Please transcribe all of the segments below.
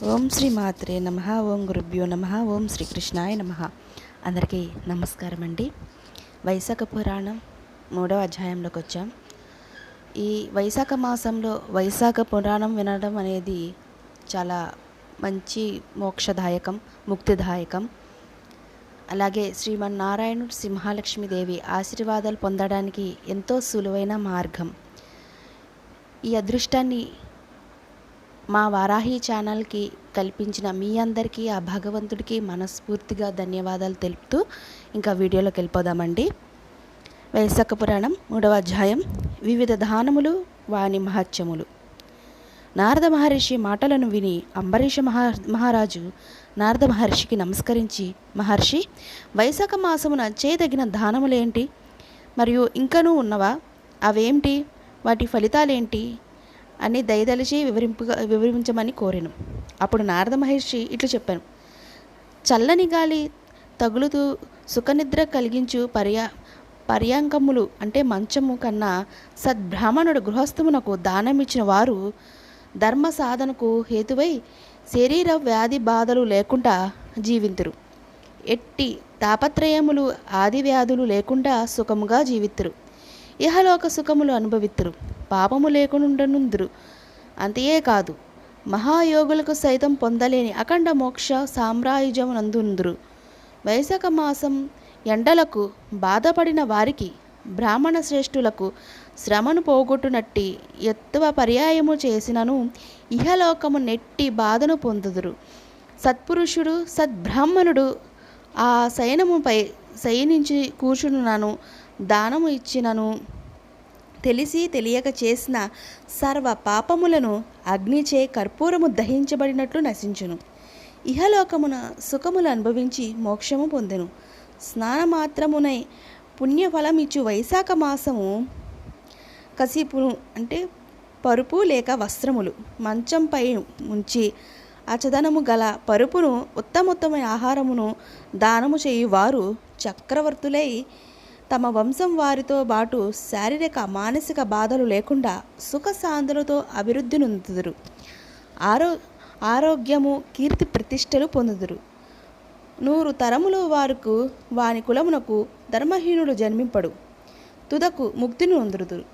ఓం శ్రీ మాత్రే నమః. ఓం గురుభ్యో నమః. ఓం శ్రీకృష్ణాయ నమః. అందరికీ నమస్కారం అండి. వైశాఖ పురాణం 3వ అధ్యాయంలోకి వచ్చాం. ఈ వైశాఖ మాసంలో వైశాఖ పురాణం వినడం అనేది చాలా మంచి మోక్షదాయకం, ముక్తిదాయకం. అలాగే శ్రీమన్నారాయణుడు సింహలక్ష్మీదేవి ఆశీర్వాదాలు పొందడానికి ఎంతో సులువైన మార్గం. ఈ అదృష్టాన్ని మా వారాహి ఛానల్కి కల్పించిన మీ అందరికీ ఆ భగవంతుడికి మనస్ఫూర్తిగా ధన్యవాదాలు తెలుపుతూ ఇంకా వీడియోలోకి వెళ్ళిపోదామండి. వైశాఖ పురాణం 3వ అధ్యాయం, వివిధ దానములు వాని మహత్యములు. నారద మహర్షి మాటలను విని అంబరీష మహారాజు నారద మహర్షికి నమస్కరించి, మహర్షి, వైశాఖ మాసమున చేయదగిన దానములేంటి? మరియు ఇంకనూ ఉన్నవా? అవేంటి? వాటి ఫలితాలేంటి అని దయదలిచి వివరించమని కోరెను. అప్పుడు నారద మహర్షి ఇట్లు చెప్పాను. చల్లని గాలి తగులుతూ సుఖనిద్ర కలిగించు పర్యాంకములు అంటే మంచము కన్నా సద్బ్రాహ్మణుడు గృహస్థమునకు దానమిచ్చిన వారు ధర్మ సాధనకు హేతువై శరీర వ్యాధి బాధలు లేకుండా జీవింతురు. ఎట్టి తాపత్రయములు ఆది వ్యాధులు లేకుండా సుఖముగా జీవితురు. ఇహలోక సుఖములు అనుభవితురు. పాపము లేకుండానుందురు. అంతేకాదు, మహాయోగులకు సైతం పొందలేని అఖండ మోక్ష సామ్రాజ్యమునందుందురు. వైశాఖ మాసం ఎండలకు బాధపడిన వారికి బ్రాహ్మణ శ్రేష్ఠులకు శ్రమను పోగొట్టునట్టి ఎత్తువ పర్యాయము చేసినను ఇహలోకము నెట్టి బాధను పొందుదురు. సత్పురుషుడు సద్బ్రాహ్మణుడు ఆ శయనముపై శయనించి కూర్చునునను దానము ఇచ్చినను తెలిసి తెలియక చేసిన సర్వ పాపములను అగ్నిచే కర్పూరము దహించబడినట్లు నశించును. ఇహలోకమున సుఖములు అనుభవించి మోక్షము పొందెను. స్నానమాత్రమునై పుణ్యఫలమిచ్చు వైశాఖ మాసము కసిపును అంటే పరుపు లేక వస్త్రములు మంచంపై ఉంచి అచదనము గల పరుపును ఉత్తమోత్తమైన ఆహారమును దానము చేయువారు చక్రవర్తులై తమ వంశం వారితో పాటు శారీరక మానసిక బాధలు లేకుండా సుఖశాంతులతో అభివృద్ధి నొందుదురు. ఆరోగ్యము కీర్తి ప్రతిష్టలు పొందుదురు. 100 తరములు వారికి వాని కులమునకు ధర్మహీనుడు జన్మింపడు. తుదకు ముక్తిని నొందుదురు.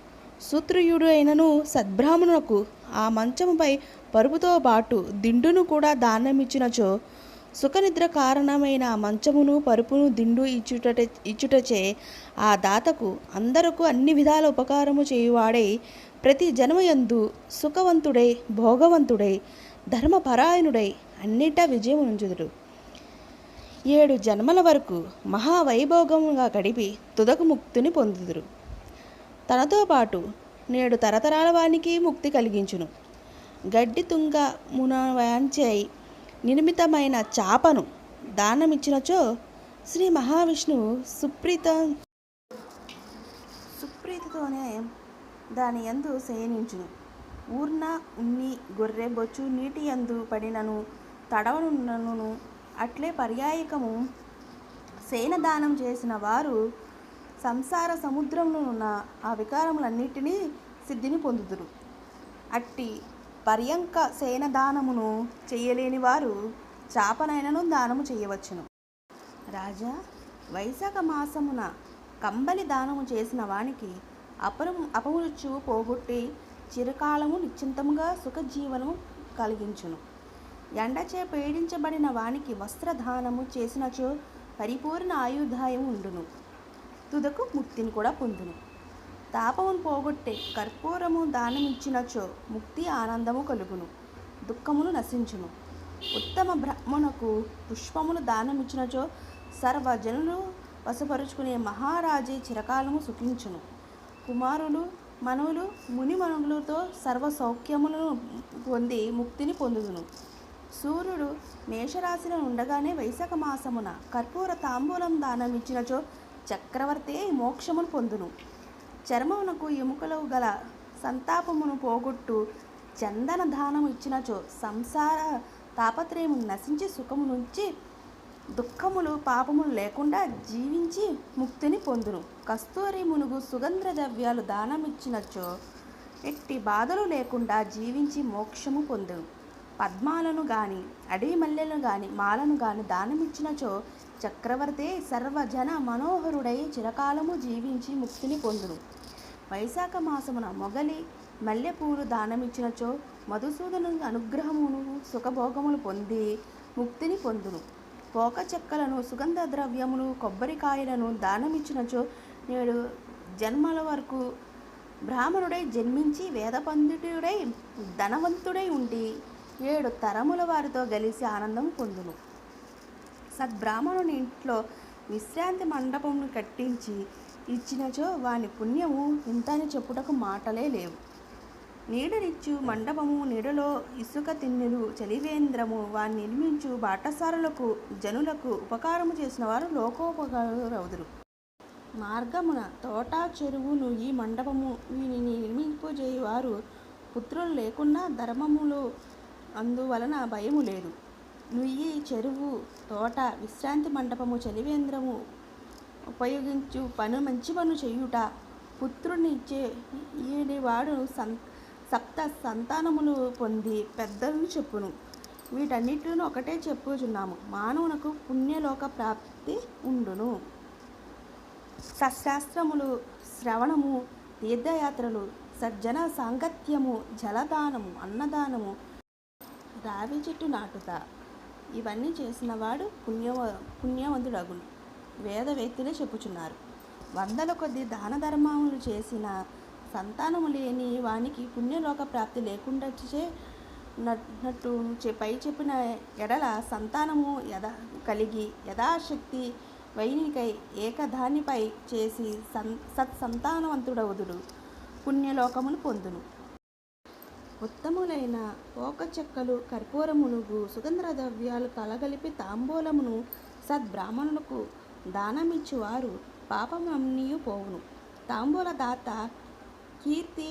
సూత్రయుడు అయినను సద్బ్రాహ్మణునకు ఆ మంచముపై పరుపుతో పాటు దిండును కూడా దానమిచ్చినచో సుఖనిద్ర కారణమైన మంచమును పరుపును దిండు ఇచ్చుటచే ఆ దాతకు అందరకు అన్ని విధాల ఉపకారము చేయువాడై ప్రతి జన్మయందు సుఖవంతుడై భోగవంతుడై ధర్మపరాయణుడై అన్నిటా విజయముంచుదుడు. 7 జన్మల వరకు మహావైభోగముగా గడిపి తుదకు ముక్తిని పొందుదురు. తనతో పాటు 7 తరతరాల వానికి ముక్తి కలిగించును. గడ్డి తుంగ మునవాంచై నిర్మితమైన చాపను దానమిచ్చినచో శ్రీ మహావిష్ణువు సుప్రీతితోనే దాని యందు శయనించును. ఊర్న ఉన్ని గొర్రె బొచ్చు నీటి యందు పడినను తడవనున్నను. అట్లే పర్యాయకము శయనదానం చేసిన వారు సంసార సముద్రమునున్న ఆ వికారములన్నిటినీ సిద్ధిని పొందుదురు. అట్టి పర్యంక శయనదానమును చేయలేని వారు చాపనైనను దానము చేయవచ్చును. రాజా, వైశాఖ మాసమున కంబలి దానము చేసిన వానికి అపమృత్యు పోగొట్టి చిరకాలము నిశ్చింతముగా సుఖజీవనము కలిగించును. ఎండచే పీడించబడిన వానికి వస్త్రదానము చేసినచో పరిపూర్ణ ఆయుర్దాయము ఉండును. తుదకు ముక్తిని కూడా పొందును. తాపమును పోగొట్టే కర్పూరము దానమిచ్చినచో ముక్తి ఆనందము కలుగును, దుఃఖమును నశించును. ఉత్తమ బ్రాహ్మణునకు పుష్పములు దానమిచ్చినచో సర్వజనులు వశపరుచుకునే మహారాజే చిరకాలము సుఖించును. కుమారులు మనువులు మునిమనులతో సర్వ సౌఖ్యములను పొంది ముక్తిని పొందుదును. సూర్యుడు మేషరాశిలో ఉండగానే వైశాఖ మాసమున కర్పూర తాంబూలం దానమిచ్చినచో చక్రవర్తి మోక్షమును పొందును. చర్మమునకు ఎముకలు గల సంతాపమును పోగొట్టు చందన దానము ఇచ్చినచో సంసార తాపత్రయము నశించి సుఖము నుంచి దుఃఖములు పాపములు లేకుండా జీవించి ముక్తిని పొందును. కస్తూరి మునుగు సుగంధ ద్రవ్యాలు దానమిచ్చినచో ఎట్టి బాధలు లేకుండా జీవించి మోక్షము పొందును. పద్మాలను గాని అడవి మల్లెలను గాని మాలను గాని దానమిచ్చినచో చక్రవర్తి సర్వజన మనోహరుడై చిరకాలము జీవించి ముక్తిని పొందును. వైశాఖ మాసమున మొగలి మల్లెపూలు దానమిచ్చినచో మధుసూదను అనుగ్రహమును సుఖభోగములు పొంది ముక్తిని పొందును. పోక చెక్కలను సుగంధ ద్రవ్యములు కొబ్బరికాయలను దానమిచ్చినచో 7 జన్మల వరకు బ్రాహ్మణుడై జన్మించి వేద పండితుడై ధనవంతుడై ఉండి 7 తరముల వారితో కలిసి ఆనందం పొందును. సద్బ్రాహ్మణుని ఇంట్లో విశ్రాంతి మండపమును కట్టించి ఇచ్చినచో వాని పుణ్యము ఇంతని చెప్పుటకు మాటలే లేవు. నీడనిచ్చు మండపము నీడలో ఇసుక తిన్నెలు చలివేంద్రము వాని నిర్మించు బాటసారులకు జనులకు ఉపకారము చేసిన వారు లోకోపకారులవుదురు. మార్గమున తోట చెరువును ఈ మండపము వీనిని నిర్మింపజేయువారు పుత్రులు లేకున్నా ధర్మములు అందువలన భయము లేదు. నుయ్యి చెరువు తోట విశ్రాంతి మండపము చలివేంద్రము ఉపయోగించు మంచి పనులు చేయుట పుత్రునిచ్చే వాడు సప్త సంతానములు పొంది పెద్దలను చెప్పును. వీటన్నిటిలో ఒకటే చెప్పుచున్నాము, మానవునకు పుణ్యలోక ప్రాప్తి ఉండును. సశాస్త్రములు శ్రవణము తీర్థయాత్రలు సజ్జన సాంగత్యము జలదానము అన్నదానము రావి చెట్టు నాటుట ఇవన్నీ చేసిన వాడు పుణ్యవంతుడగును. వేదవేత్తలే చెప్పుచున్నారు. 100 కొద్ది దాన ధర్మములు చేసిన సంతానము లేని వానికి పుణ్యలోక ప్రాప్తి లేకుండా నట్టు పై చెప్పిన ఎడల సంతానము కలిగి యథాశక్తి వైనికై ఏకదానిపై చేసి సత్సంతానవంతుడవుదుడు పుణ్యలోకమును పొందును. ఉత్తములైన పోక చెక్కలు కర్పూరములుగు సుగంధ ద్రవ్యాలు కలగలిపి తాంబూలమును సద్బ్రాహ్మణులకు దానమిచ్చువారు పాపమన్నీయు పోవును. తాంబూల దాత కీర్తి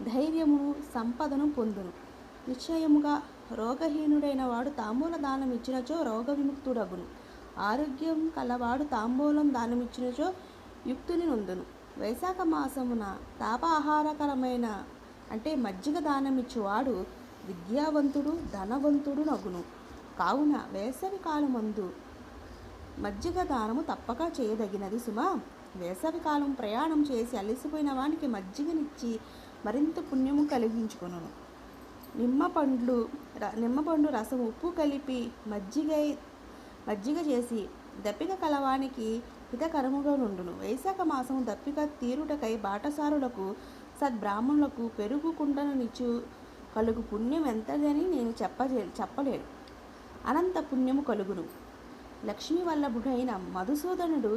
ధైర్యమును సంపదను పొందును. నిశ్చయముగా రోగహీనుడైన వాడు తాంబూల దానం ఇచ్చినచో రోగ విముక్తుడగును. ఆరోగ్యం కలవాడు తాంబూలం దానమిచ్చినచో యుక్తిని నొందును. వైశాఖ మాసమున తాపాహారకరమైన అంటే మజ్జిగ దానమిచ్చువాడు విద్యావంతుడు ధనవంతుడు నగును. కావున వేసవి కాలమందు మజ్జిగ దానము తప్పక చేయదగినది సుమా. వేసవి కాలం ప్రయాణం చేసి అలసిపోయిన వానికి మజ్జిగనిచ్చి మరింత పుణ్యము కలిగించుకొనును. నిమ్మపండు రసం ఉప్పు కలిపి మజ్జిగ చేసి దప్పిక కలవానికి హితకరముగా నుండును. వైశాఖ మాసము దప్పిక తీరుటకై బాటసారులకు సద్బ్రాహ్మణులకు పెరుగు కుండలనిచ్చు కలుగు పుణ్యం ఎంతదని నేను చెప్పలేను. అనంత పుణ్యము కలుగును. లక్ష్మీ వల్లభుడైన మధుసూదనుడు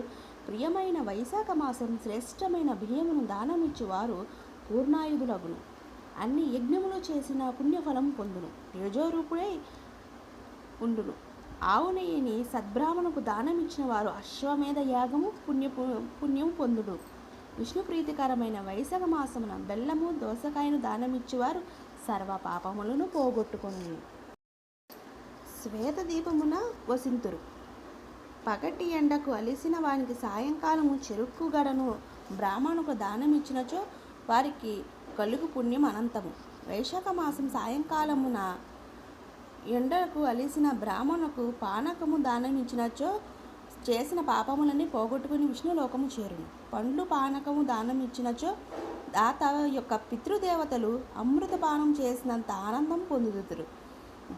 ప్రియమైన వైశాఖ మాసం శ్రేష్టమైన బియ్యమును దానమిచ్చువారు పూర్ణాయుధులగును. అన్ని యజ్ఞములు చేసిన పుణ్యఫలం పొందును. తేజోరూపుడై ఉండును. ఆవు నెయ్యిని సద్బ్రాహ్మణుకు దానమిచ్చిన వారు అశ్వమేధ యాగము పుణ్యము పొందుడు. విష్ణు ప్రీతికరమైన వైశాఖ మాసమున బెల్లము దోసకాయను దానమిచ్చువారు సర్వ పాపములను పోగొట్టుకొను. శ్వేత దీపమున వసింతురు. పగటి ఎండకు అలిసిన వానికి సాయంకాలము చెరుకు గడను బ్రాహ్మణుకు దానమిచ్చినచో వారికి కలుగు పుణ్యం అనంతము. వైశాఖ మాసం సాయంకాలమున ఎండకు అలిసిన బ్రాహ్మణుకు పానకము దానమిచ్చినచో చేసిన పాపములన్నీ పోగొట్టుకుని విష్ణులోకము చేరును. పండ్లు పానకము దానమిచ్చినచో దాత యొక్క పితృదేవతలు అమృతపానం చేసినంత ఆనందం పొందుదురు.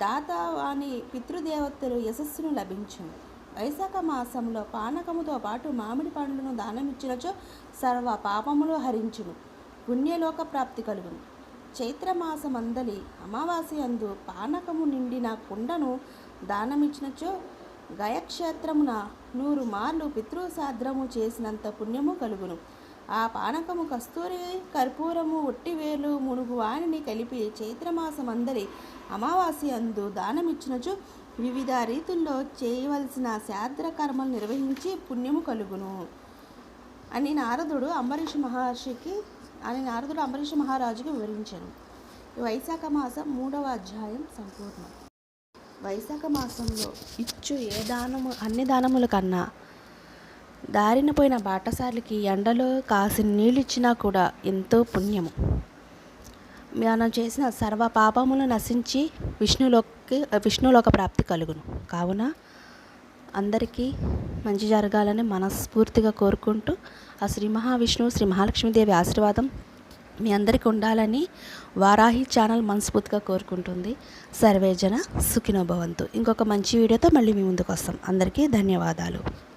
దాత వాని పితృదేవతలు యశస్సును లభించును. వైశాఖ మాసంలో పానకముతో పాటు మామిడి పండ్లను దానమిచ్చినచో సర్వ పాపములు హరించును. పుణ్యలోక ప్రాప్తి కలుగును. చైత్రమాసమందలి అమావాస్య అందు పానకము నిండిన కుండను దానమిచ్చినచో గయక్షేత్రమున 100 మార్లు పితృసాద్రము చేసినంత పుణ్యము కలుగును. ఆ పానకము కస్తూరి కర్పూరము ఒట్టివేలు మునుగు వాణిని కలిపి చైత్రమాసమందలి అమావాస్య అందు దానమిచ్చినచో వివిధ రీతుల్లో చేయవలసిన శాస్త్ర కర్మలు నిర్వహించి పుణ్యము కలుగును అని నారదుడు అంబరీష మహారాజుకి వివరించాను. వైశాఖ మాసం 3వ అధ్యాయం సంపూర్ణం. వైశాఖ మాసంలో ఇచ్చు అన్ని దానముల కన్నా దారిన పోయిన బాటసార్లకి ఎండలో కాసిన నీళ్ళిచ్చినా కూడా ఎంతో పుణ్యము. మనం చేసిన సర్వ పాపములు నశించి విష్ణులోక ప్రాప్తి కలుగును. కావున అందరికీ మంచి జరగాలని మనస్ఫూర్తిగా కోరుకుంటూ ఆ శ్రీ మహావిష్ణువు శ్రీ మహాలక్ష్మీదేవి ఆశీర్వాదం మీ అందరికీ ఉండాలని వారాహి ఛానల్ మనస్ఫూర్తిగా కోరుకుంటుంది. సర్వేజన సుఖినో భవంతు. ఇంకొక మంచి వీడియోతో మళ్ళీ మీ ముందుకు వస్తాం. అందరికీ ధన్యవాదాలు.